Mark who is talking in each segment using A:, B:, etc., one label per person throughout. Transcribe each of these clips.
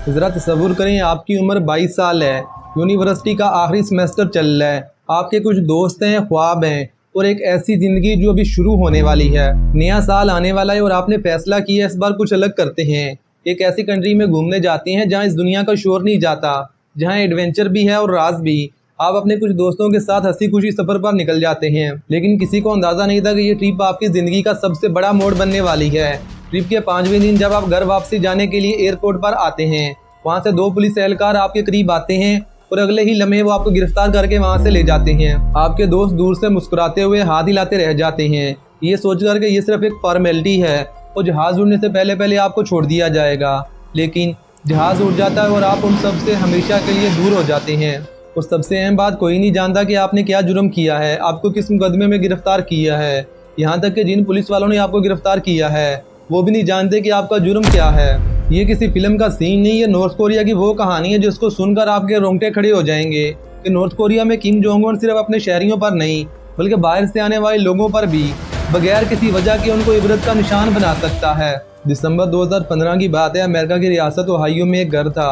A: ज़रा तसव्वुर करें, आपकी उम्र 22 साल है, यूनिवर्सिटी का आखिरी सेमेस्टर चल रहा है, आपके कुछ दोस्त हैं, ख्वाब हैं और एक ऐसी ज़िंदगी जो अभी शुरू होने वाली है। नया साल आने वाला है और आपने फैसला किया इस बार कुछ अलग करते हैं। एक ऐसी कंट्री में घूमने जाते हैं जहाँ इस दुनिया का शोर नहीं जाता, जहाँ एडवेंचर भी है और राज भी। आप अपने कुछ दोस्तों के साथ हंसी खुशी सफर पर निकल जाते हैं, लेकिन किसी को अंदाजा नहीं था कि ये ट्रिप आपकी जिंदगी का सबसे बड़ा मोड़ बनने वाली है। ट्रिप के 5वें दिन जब आप घर वापसी जाने के लिए एयरपोर्ट पर आते हैं, वहाँ से 2 पुलिस एहलकार आपके करीब आते हैं और अगले ही लम्हे वो आपको गिरफ्तार करके वहाँ से ले जाते हैं। आपके दोस्त दूर से मुस्कुराते हुए हाथ हिलाते रह जाते हैं, ये सोचकर कि ये सिर्फ एक फॉर्मेलिटी है और जहाज उड़ने से पहले पहले आपको छोड़ दिया जाएगा। लेकिन जहाज उड़ जाता है और आप उन सब से हमेशा के लिए दूर हो जाते हैं। और सबसे अहम बात, कोई नहीं जानता कि आपने क्या जुर्म किया है, आपको किस मुकदमे में गिरफ्तार किया है। यहाँ तक कि जिन पुलिस वालों ने आपको गिरफ्तार किया है वो भी नहीं जानते कि आपका जुर्म क्या है। ये किसी फिल्म का सीन नहीं है, नॉर्थ कोरिया की वो कहानी है जिसको सुनकर आपके रोंगटे खड़े हो जाएंगे कि नॉर्थ कोरिया में किम जोंग उन सिर्फ अपने शहरियों पर नहीं बल्कि बाहर से आने वाले लोगों पर भी बगैर किसी वजह के उनको इबरत का निशान बना सकता है। दिसंबर 2015 की बात है। अमेरिका की रियासत ओहायो में एक घर था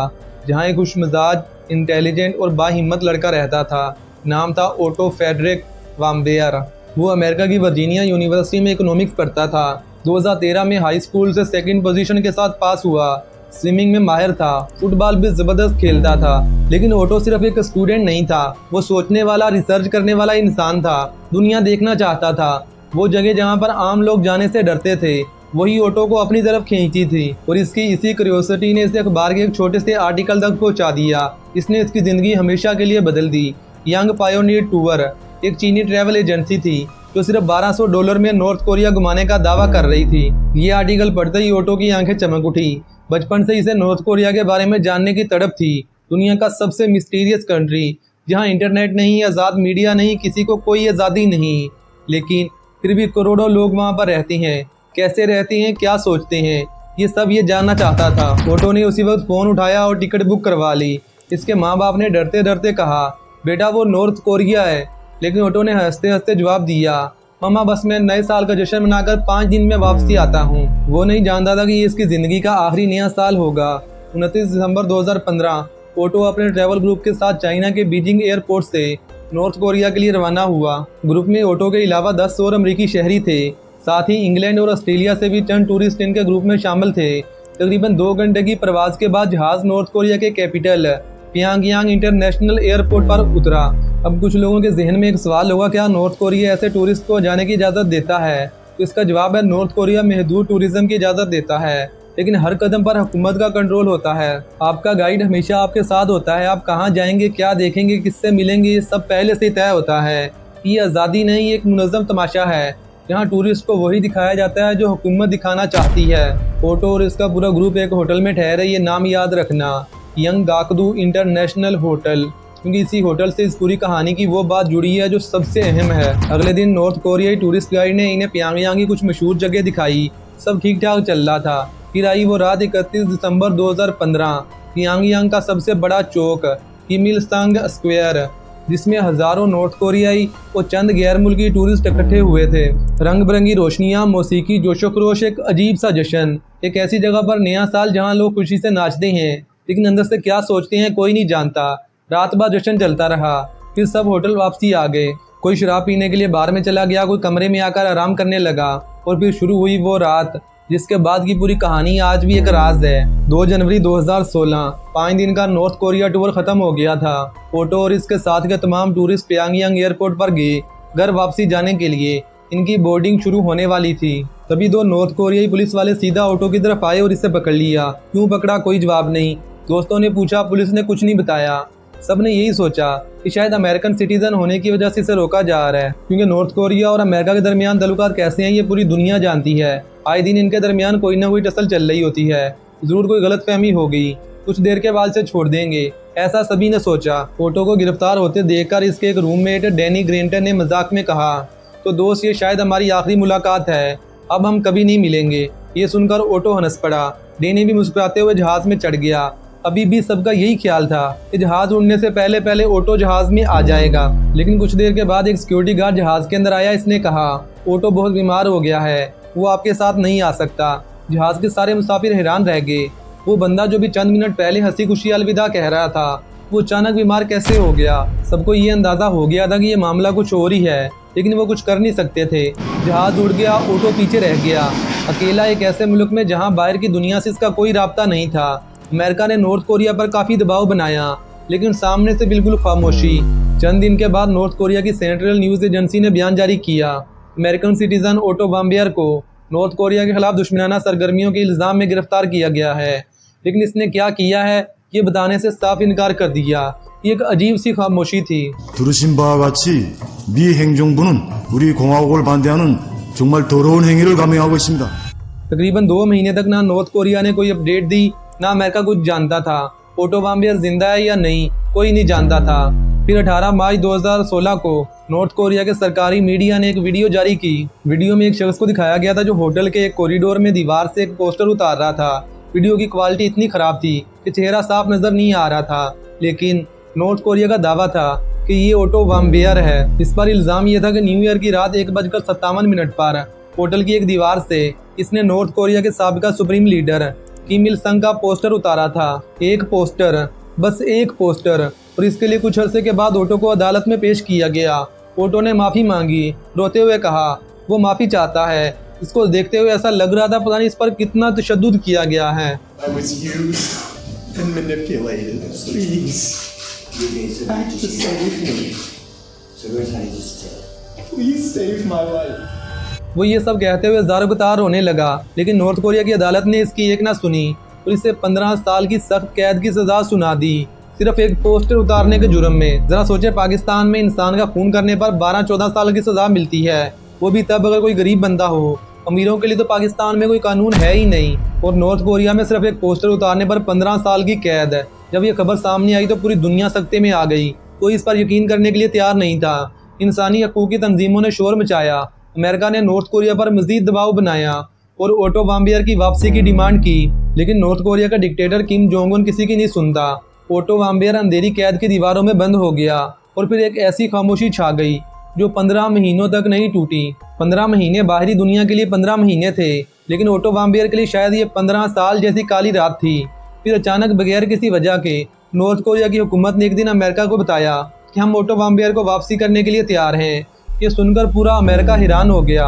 A: जहाँ एक खुशमिजाज, इंटेलिजेंट और बाहिम्मत लड़का रहता था। नाम था ओटो फेडरिक वाम्बेयर। वो अमेरिका की वर्जीनिया यूनिवर्सिटी में इकोनॉमिक्स पढ़ता था। 2013 में हाई स्कूल से 2nd पोजीशन के साथ पास हुआ। स्विमिंग में माहिर था, फुटबॉल भी जबरदस्त खेलता था। लेकिन ओटो सिर्फ एक स्टूडेंट नहीं था, वो सोचने वाला, रिसर्च करने वाला इंसान था। दुनिया देखना चाहता था। वो जगह जहाँ पर आम लोग जाने से डरते थे वही ओटो को अपनी तरफ खींची थी और इसकी इसी क्यूरियोसिटी ने इसे अखबार के एक छोटे से आर्टिकल तक पहुँचा दिया। इसने इसकी ज़िंदगी हमेशा के लिए बदल दी। यंग पायोनियर टूर एक चीनी ट्रैवल एजेंसी थी जो सिर्फ $1200 में नॉर्थ कोरिया घुमाने का दावा कर रही थी। ये आर्टिकल पढ़ते ही ओटो की आंखें चमक उठी। बचपन से इसे नॉर्थ कोरिया के बारे में जानने की तड़प थी। दुनिया का सबसे मिस्टीरियस कंट्री जहाँ इंटरनेट नहीं, आज़ाद मीडिया नहीं, किसी को कोई आज़ादी नहीं, लेकिन फिर भी करोड़ों लोग वहाँ पर रहते हैं। कैसे रहते हैं, क्या सोचते हैं, ये सब ये जानना चाहता था। ओटो ने उसी वक्त फ़ोन उठाया और टिकट बुक करवा ली। इसके माँ बाप ने डरते डरते कहा, बेटा वो नॉर्थ कोरिया है। लेकिन ओटो ने हंसते हंसते जवाब दिया, मामा बस मैं नए साल का जश्न मनाकर 5 दिन में वापसी आता हूँ। वो नहीं जानता था कि ये इसकी ज़िंदगी का आखिरी नया साल होगा। 29 दिसंबर 2015 ओटो अपने ट्रैवल ग्रुप के साथ चाइना के बीजिंग एयरपोर्ट से नॉर्थ कोरिया के लिए रवाना हुआ। ग्रुप में ओटो के अलावा 10 और अमरीकी शहरी थे। साथ ही इंग्लैंड और ऑस्ट्रेलिया से भी चंद टूरिस्ट इनके ग्रुप में शामिल थे। तकरीबन 2 घंटे की प्रवास के बाद जहाज नॉर्थ कोरिया के कैपिटल प्यांगयांग इंटरनेशनल एयरपोर्ट पर उतरा। अब कुछ लोगों के जहन में एक सवाल होगा, क्या नॉर्थ कोरिया ऐसे टूरिस्ट को जाने की इजाज़त देता है? तो इसका जवाब है, नॉर्थ कोरिया महदूद टूरिज्म की इजाज़त देता है, लेकिन हर कदम पर हुकूमत का कंट्रोल होता है। आपका गाइड हमेशा आपके साथ होता है। आप कहाँ जाएंगे, क्या देखेंगे, किससे मिलेंगे, ये सब पहले से तय होता है। ये आज़ादी नहीं, एक मुनज़्ज़म तमाशा है जहाँ टूरिस्ट को वही दिखाया जाता है जो हुकूमत दिखाना चाहती है। ओटो और इसका पूरा ग्रुप एक होटल में ठहरे। ये नाम याद रखना, यंग गाकदू इंटरनेशनल होटल, क्योंकि इसी होटल से इस पूरी कहानी की वो बात जुड़ी है जो सबसे अहम है। अगले दिन नॉर्थ कोरियाई टूरिस्ट गाइड ने इन्हें प्यांगयांग की कुछ मशहूर जगह दिखाई। सब ठीक ठाक चल रहा था। फिर आई वो रात 31 दिसंबर 2015, प्यांगयांग का सबसे बड़ा चौक किम इल संग स्क्वायर, जिसमें हजारों नॉर्थ कोरियाई और चंद गैर मुल्की टूरिस्ट इकट्ठे हुए थे। रंग बिरंगी रोशनियां, मौसीकी, जोशो खरोश, एक अजीब सा जश्न। एक ऐसी जगह पर नया साल जहां लोग खुशी से नाचते हैं, लेकिन अंदर से क्या सोचते हैं कोई नहीं जानता। रात भर जश्न चलता रहा। फिर सब होटल वापसी आ गए। कोई शराब पीने के लिए बार में चला गया, कोई कमरे में आकर आराम करने लगा। और फिर शुरू हुई वो रात जिसके बाद की पूरी कहानी आज भी एक राज है। 2 जनवरी 2016, 5 दिन का नॉर्थ कोरिया टूर खत्म हो गया था। ओटो और इसके साथ के तमाम टूरिस्ट प्यांगयांग एयरपोर्ट पर गए घर वापसी जाने के लिए। इनकी बोर्डिंग शुरू होने वाली थी। तभी 2 नॉर्थ कोरियाई पुलिस वाले सीधा ओटो की तरफ आए और इसे पकड़ लिया। क्यों पकड़ा, कोई जवाब नहीं। दोस्तों ने पूछा, पुलिस ने कुछ नहीं बताया। सब ने यही सोचा कि शायद अमेरिकन सिटीजन होने की वजह से इसे रोका जा रहा है, क्योंकि नॉर्थ कोरिया और अमेरिका के दरमियान तल्लुकात कैसे हैं ये पूरी दुनिया जानती है। आए दिन इनके दरमियान कोई ना कोई टसल चल रही होती है। जरूर कोई गलतफहमी हो गई, कुछ देर के बाद से छोड़ देंगे, ऐसा सभी ने सोचा। ओटो को गिरफ्तार होते देखकर इसके एक रूममेट डैनी ग्रेंटन ने मजाक में कहा, तो दोस्त ये शायद हमारी आखिरी मुलाकात है, अब हम कभी नहीं मिलेंगे। ये सुनकर ओटो हंस पड़ा। डैनी भी मुस्कुराते हुए जहाज में चढ़ गया। अभी भी सबका यही ख्याल था कि जहाज उड़ने से पहले पहले ओटो जहाज में आ जाएगा। लेकिन कुछ देर के बाद एक सिक्योरिटी गार्ड जहाज के अंदर आया। इसने कहा, ओटो बहुत बीमार हो गया है, वो आपके साथ नहीं आ सकता। जहाज के सारे मुसाफिर हैरान रह गए। वो बंदा जो भी चंद मिनट पहले हंसी खुशी अलविदा कह रहा था, वो अचानक बीमार कैसे हो गया। सबको ये अंदाजा हो गया था कि ये मामला कुछ और ही है, लेकिन वो कुछ कर नहीं सकते थे। जहाज उड़ गया, ऑटो पीछे रह गया, अकेला एक ऐसे मुल्क में जहां बाहर की दुनिया से इसका कोई राब्ता नहीं था। अमेरिका ने नॉर्थ कोरिया पर काफ़ी दबाव बनाया, लेकिन सामने से बिल्कुल खामोशी। चंद दिन के बाद नॉर्थ कोरिया की सेंट्रल न्यूज़ एजेंसी ने बयान जारी किया। अमेरिकन सिटीजन ओटो वाम्बियर को नॉर्थ कोरिया के खिलाफ दुश्मनाना सरगर्मियों के इल्ज़ाम में गिरफ्तार किया गया है, लेकिन इसने क्या किया है ये बताने से साफ इनकार कर दिया। ये एक अजीब सी खामोशी थी।
B: 들으신 바와 같이 미 행정부는 우리 공화국을 반대하는 정말 더러운 행위를 감행하고 있습니다.
A: तकरीबन 2 महीने तक ना नॉर्थ कोरिया ने कोई अपडेट दी, ना अमेरिका कुछ जानता था ओटो वाम्बियर जिंदा है या नहीं, कोई नहीं जानता था। फिर 18 मार्च 2016 को नॉर्थ कोरिया के सरकारी मीडिया ने एक वीडियो जारी की। वीडियो में एक शख्स को दिखाया गया था जो होटल के एक कॉरिडोर में दीवार से एक पोस्टर उतार रहा था। वीडियो की क्वालिटी इतनी ख़राब थी कि चेहरा साफ नज़र नहीं आ रहा था, लेकिन नॉर्थ कोरिया का दावा था कि ये ओटो वाम्बियर है। इस पर इल्ज़ाम यह था कि न्यू ईयर की रात 1:57 पर होटल की एक दीवार से इसने नॉर्थ कोरिया के साबिका सुप्रीम लीडर किम इल संग का पोस्टर उतारा था। एक पोस्टर, बस एक पोस्टर, और इसके लिए कुछ अरसे के बाद ओटो को अदालत में पेश किया गया। ओटो ने माफ़ी मांगी, रोते हुए कहा वो माफ़ी चाहता है। इसको देखते हुए ऐसा लग रहा था पता नहीं इस पर कितना तशद्दुद किया गया है।
C: I was used and manipulated. Please. Act to save me. Please save my life.
A: वो ये सब कहते हुए ज़ार-गुतार होने लगा, लेकिन नॉर्थ कोरिया की अदालत ने इसकी एक ना सुनी और इसे 15 साल की सख्त कैद की सज़ा सुना दी, सिर्फ एक पोस्टर उतारने के जुर्म में। ज़रा सोचे, पाकिस्तान में इंसान का खून करने पर 12-14 साल की सज़ा मिलती है, वो भी तब अगर कोई गरीब बंदा हो। अमीरों के लिए तो पाकिस्तान में कोई कानून है ही नहीं, और नॉर्थ कोरिया में सिर्फ एक पोस्टर उतारने पर 15 साल की कैद है। जब ये खबर सामने आई तो पूरी दुनिया सख्ते में आ गई, कोई इस पर यकीन करने के लिए तैयार नहीं था। इंसानी हकूक़ की तंजीमों ने शोर मचाया, अमेरिका ने नॉर्थ कोरिया पर मज़ीद दबाव बनाया और ओटो वाम्बियर की वापसी की डिमांड की, लेकिन नॉर्थ कोरिया का डिक्टेटर किम जोंग उन किसी की नहीं सुनता। ओटो वाम्बियर अंधेरी कैद की दीवारों में बंद हो गया और फिर एक ऐसी खामोशी छा गई जो 15 महीनों तक नहीं टूटी। 15 महीने बाहरी दुनिया के लिए 15 महीने थे, लेकिन ओटो वाम्बियर के लिए शायद ये 15 साल जैसी काली रात थी। फिर अचानक बगैर किसी वजह के नॉर्थ कोरिया की हुकूमत ने एक दिन अमेरिका को बताया कि हम ओटो वाम्बियर को वापसी करने के लिए तैयार हैं। ये सुनकर पूरा अमेरिका हैरान हो गया।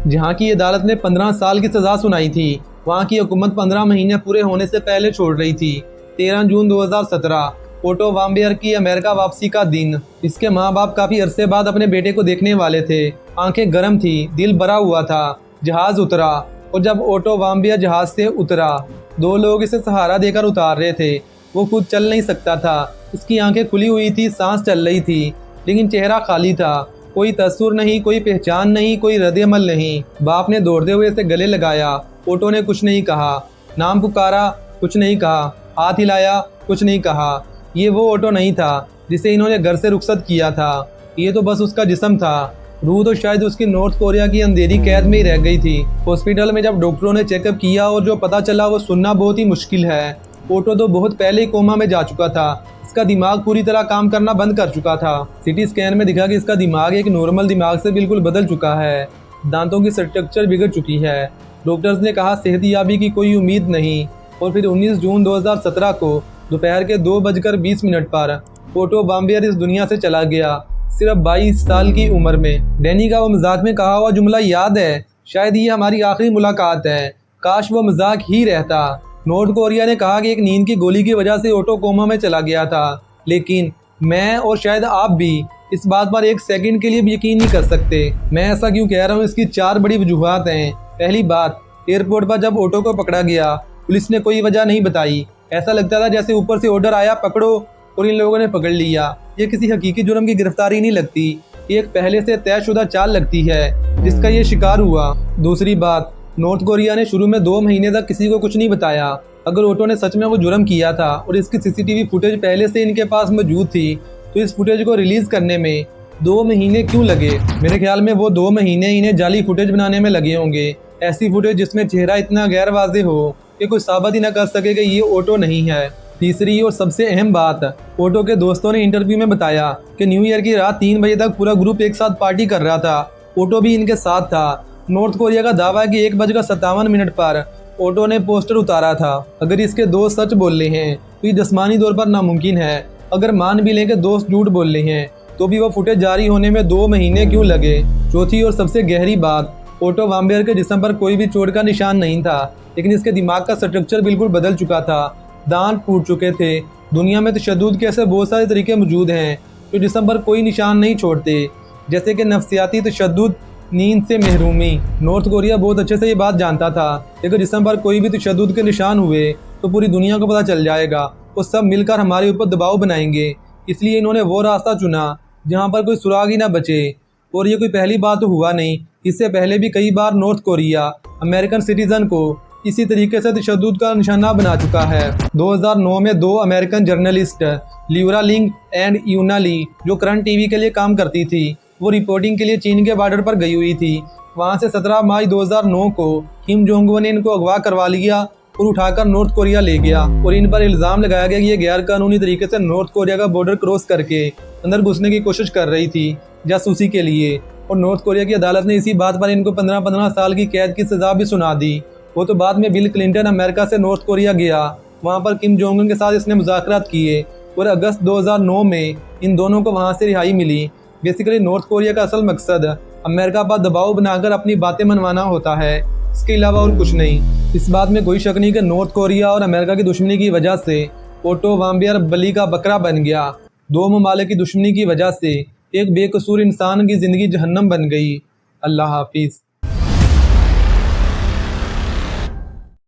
A: जहाँ की अदालत ने 15 साल की सज़ा सुनाई थी, वहाँ की हुकूमत 15 महीने पूरे होने से पहले छोड़ रही थी। 13 जून 2017 ओटो वाम्बियर की अमेरिका वापसी का दिन। इसके माँ बाप काफ़ी अरसे बाद अपने बेटे को देखने वाले थे। आंखें गर्म थी, दिल भरा हुआ था। जहाज़ उतरा और जब ओटो वाम्बियर जहाज़ से उतरा, 2 लोग इसे सहारा देकर उतार रहे थे। वो खुद चल नहीं सकता था, उसकी आंखें खुली हुई थी, सांस चल रही थी, लेकिन चेहरा खाली था। कोई तस्वीर नहीं, कोई पहचान नहीं, कोई रद्द-ए-अमल नहीं। बाप ने दौड़ते हुए इसे गले लगाया। ओटो ने कुछ नहीं कहा, नाम पुकारा, कुछ नहीं कहा, हाथ हिलाया, कुछ नहीं कहा। ये वो ओटो नहीं था जिसे इन्होंने घर से रुखसत किया था, ये तो बस उसका जिस्म था। रूह तो शायद उसकी नॉर्थ कोरिया की अंधेरी कैद में ही रह गई थी। हॉस्पिटल में जब डॉक्टरों ने चेकअप किया और जो पता चला वो सुनना बहुत ही मुश्किल है। ओटो तो बहुत पहले ही कोमा में जा चुका था, इसका दिमाग पूरी तरह काम करना बंद कर चुका था। सिटी स्कैन में दिखा कि इसका दिमाग एक नॉर्मल दिमाग से बिल्कुल बदल चुका है, दांतों की स्ट्रक्चर बिगड़ चुकी है। डॉक्टर्स ने कहा सेहतयाबी की कोई उम्मीद नहीं। और फिर 19 जून 2017 को दोपहर के 2:20 पर ओटो वाम्बियर इस दुनिया से चला गया, सिर्फ 22 साल की उम्र में। डैनी का वो मजाक में कहा हुआ जुमला याद है, शायद ये हमारी आखिरी मुलाकात है, काश वो मजाक ही रहता। नॉर्थ कोरिया ने कहा कि एक नींद की गोली की वजह से ओटो कोमा में चला गया था, लेकिन मैं और शायद आप भी इस बात पर एक सेकंड के लिए भी यकीन नहीं कर सकते। मैं ऐसा क्यों कह रहा हूँ, इसकी 4 बड़ी वजूहात हैं। पहली बात, एयरपोर्ट पर जब ओटो को पकड़ा गया पुलिस ने कोई वजह नहीं बताई। ऐसा लगता था जैसे ऊपर से ऑर्डर आया पकड़ो और इन लोगों ने पकड़ लिया। ये किसी हकीकी जुर्म की गिरफ्तारी नहीं लगती, एक पहले से तयशुदा चाल लगती है जिसका ये शिकार हुआ। दूसरी बात, नॉर्थ कोरिया ने शुरू में 2 महीने तक किसी को कुछ नहीं बताया। अगर ओटो ने सच में वो जुर्म किया था और इसकी सीसीटीवी फुटेज पहले से इनके पास मौजूद थी, तो इस फुटेज को रिलीज करने में 2 महीने क्यों लगे? मेरे ख्याल में वो 2 महीने इन्हें जाली फुटेज बनाने में लगे होंगे, ऐसी फुटेज जिसमें चेहरा इतना गैर वाज़ेह हो कि कोई साबित ही न कर सके कि ये ओटो नहीं है। तीसरी और सबसे अहम बात, ओटो के दोस्तों ने इंटरव्यू में बताया कि न्यू ईयर की रात 3 बजे तक पूरा ग्रुप एक साथ पार्टी कर रहा था, ओटो भी इनके साथ था। नॉर्थ कोरिया का दावा है कि 1:57 पर ओटो ने पोस्टर उतारा था। अगर इसके दोस्त सच बोल रहे हैं तो ये जिस्मानी तौर पर नामुमकिन है। अगर मान भी लें कि दोस्त झूठ बोल रहे हैं तो भी वह फुटेज जारी होने में 2 महीने क्यों लगे। चौथी और सबसे गहरी बात, ओटो वाम्बियर के जिस्म पर कोई भी चोट का निशान नहीं था, लेकिन इसके दिमाग का स्ट्रक्चर बिल्कुल बदल चुका था। दांत फूट चुके थे। दुनिया में तशद्दुद के ऐसे बहुत सारे तरीके मौजूद हैं जो जिस्म पर कोई निशान नहीं छोड़ते, जैसे कि नफ्सियाती तशद्दुद, नींद से महरूमी। नॉर्थ कोरिया बहुत अच्छे से ये बात जानता था कि अगर जिस्म पर कोई भी तशद्दुद के निशान हुए तो पूरी दुनिया को पता चल जाएगा और सब मिलकर हमारे ऊपर दबाव बनाएंगे। इसलिए इन्होंने वो रास्ता चुना जहाँ पर कोई सुराग ही ना बचे। और ये कोई पहली बार तो हुआ नहीं, इससे पहले भी कई बार नॉर्थ कोरिया अमेरिकन सिटीजन को इसी तरीके से तशद्दुद का निशाना बना चुका है। 2009 में 2 अमेरिकन जर्नलिस्ट लिवरा लिंग एंड यूना ली, जो करंट टीवी के लिए काम करती थी, वो रिपोर्टिंग के लिए चीन के बॉर्डर पर गई हुई थी। वहाँ से 17 मई 2009 को किम जोंग उन ने इनको अगवा करवा लिया और उठाकर नॉर्थ कोरिया ले गया और इन पर इल्ज़ाम लगाया गया कि ये गैर कानूनी तरीके से नॉर्थ कोरिया का बॉर्डर क्रॉस करके अंदर घुसने की कोशिश कर रही थी जासूसी के लिए। और नॉर्थ कोरिया की अदालत ने इसी बात पर इनको 15-15 साल की कैद की सज़ा भी सुना दी। वो तो बाद में बिल क्लिंटन अमेरिका से नॉर्थ कोरिया गया, वहाँ पर किम जोंग उन के साथ इसने मुज़ाकरात किए और अगस्त 2009 में इन दोनों को वहाँ से रिहाई मिली। बेसिकली नॉर्थ कोरिया का असल मकसद अमेरिका पर दबाव बनाकर अपनी बातें मनवाना होता है, इसके अलावा और कुछ नहीं। इस बात में कोई शक नहीं कि नॉर्थ कोरिया और अमेरिका की दुश्मनी की वजह से ओटो वाम्बियर बलि का बकरा बन गया। 2 ममालिक की दुश्मनी की वजह से एक बेकसूर इंसान की ज़िंदगी जहन्नम बन गई। अल्लाह हाफिज़।